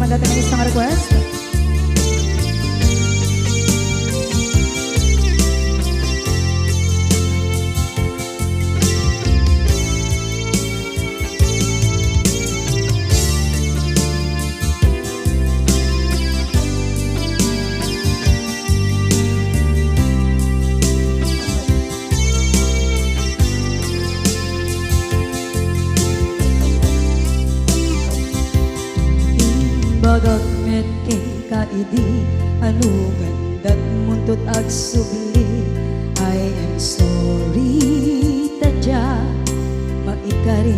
man dati ng isang request. Bagat met ka idi anugan dat muntot ag subli. I am sorry tadya maikari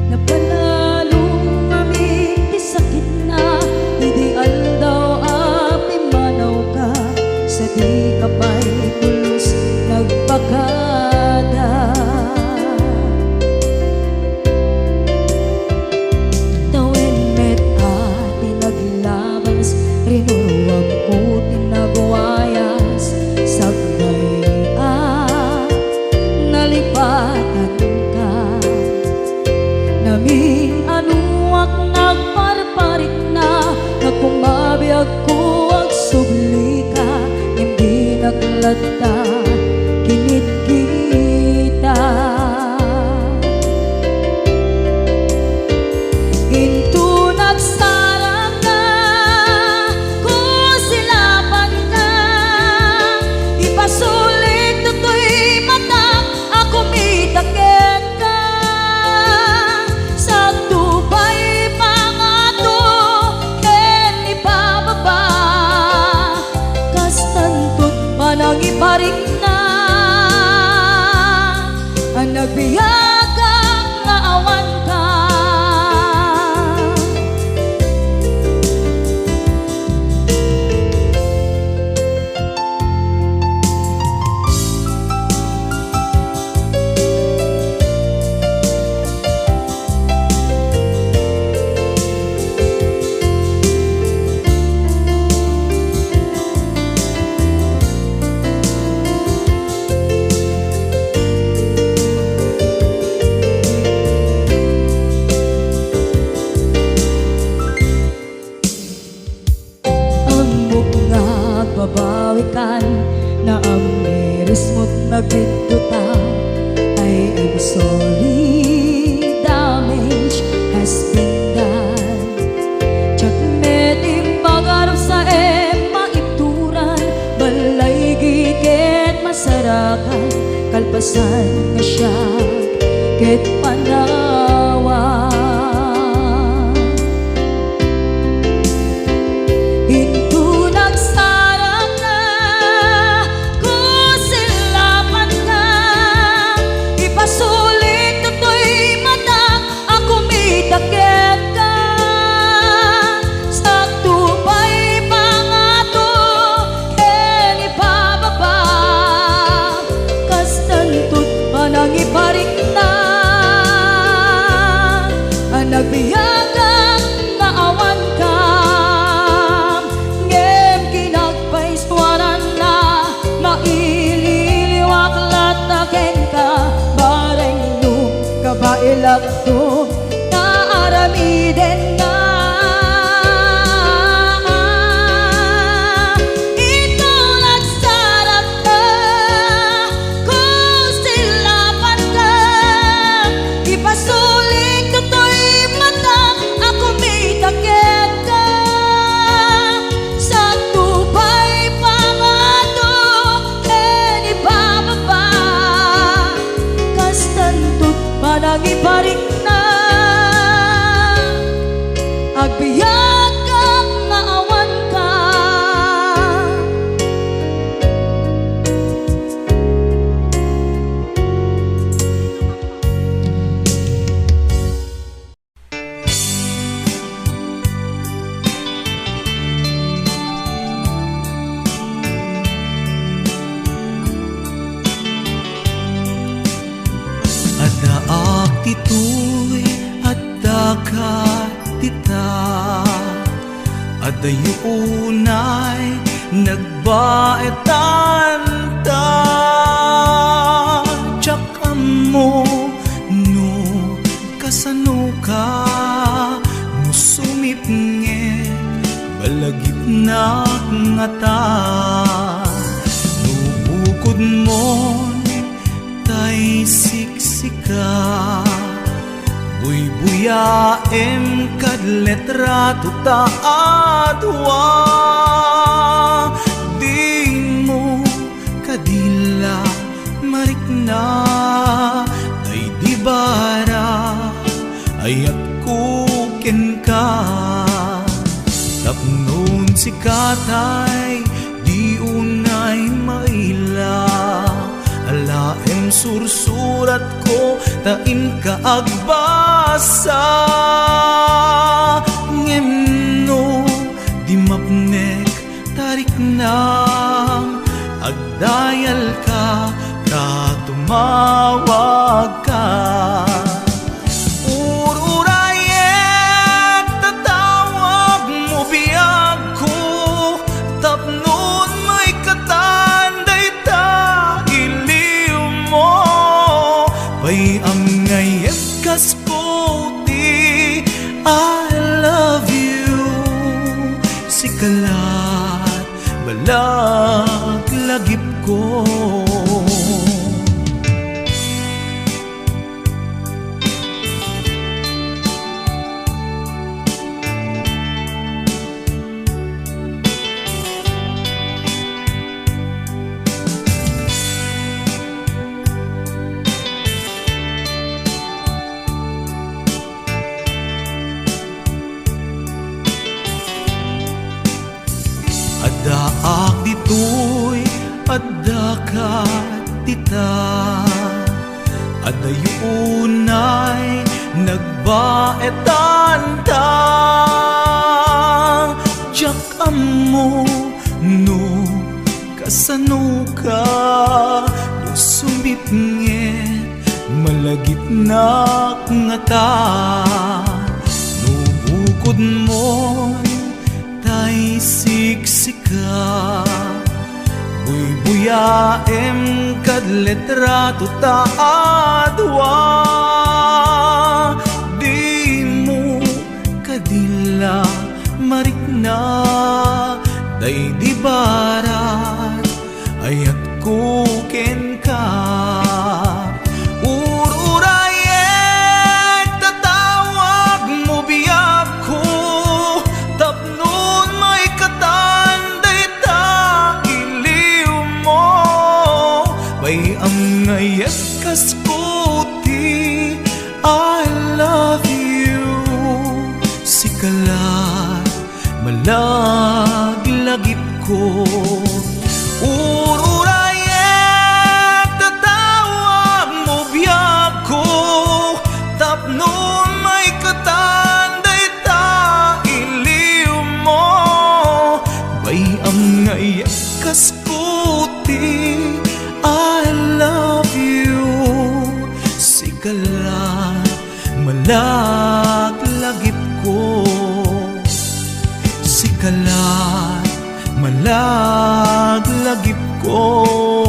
napanalong aming disakit na idi aldaw api manaw ka sa di kapay pulos nagpakada. Rinuwag ko tinagwayas sagbay nalipatan ka namin anuak nagparparit na nagkumabiyag ko ang subli ka hindi naglata kinit kita into nagsarang na pasulit to'y mata ako mitakit ka sa tubay mga to ken ipababa kastantot manang iparik na ang nagbiyagang nga awan ka. Babawikan na ang miris mo't nagpintuta. I am sorry, damage has been done. Tsak metim pagarap sa maituran balay gigit masarakan kalpasan nga siya ket panawa. Nagbiyagang nga awan ka ngem kinagpaiswaran na maililiwak lataken ka bareng nung kabailak to naaramiden na. Manang iparik na agbiyak kang maawan ka. Adaak tito'y adakat tita Adayunay nagbaetan ta Tiyakam mo no kasano ka no sumi nakngata nubukod mon tay siksika buy-buyaem kad letrato ta adwa di mo kadila marikna ay di bara ayat kuken ka tapnon si katay di unay maila alaem sursurat ko tain ka agbasa ngemno di mapnek tarik nam agdayal ka tumawag ka ururayet tatawag mo biyag ko tapnon may katanday ta iliw mo pay ang ngayet kasputi I love you sikalat balag lagip ko daak ditoy adda ka tita adayunay nagbaetan ta jak amo no kasano ka no sumitnget malagit na ngata no bukod mo tay siksika buy-buyaem kad letrato ta adwa di mo kadila marikna day di barat ayat kuken ka ururayet tatawag mo biyag ko tapnon may katanday ta iliw mo bay ang ngayet kasputi I love you sikalat malaglagip ko ururayet tatawag mo biyag ko tapnon may katanday ta iliw mo bay ang ngayet kasputi I love you sikalat malaglagip ko sikalat malaglagip ko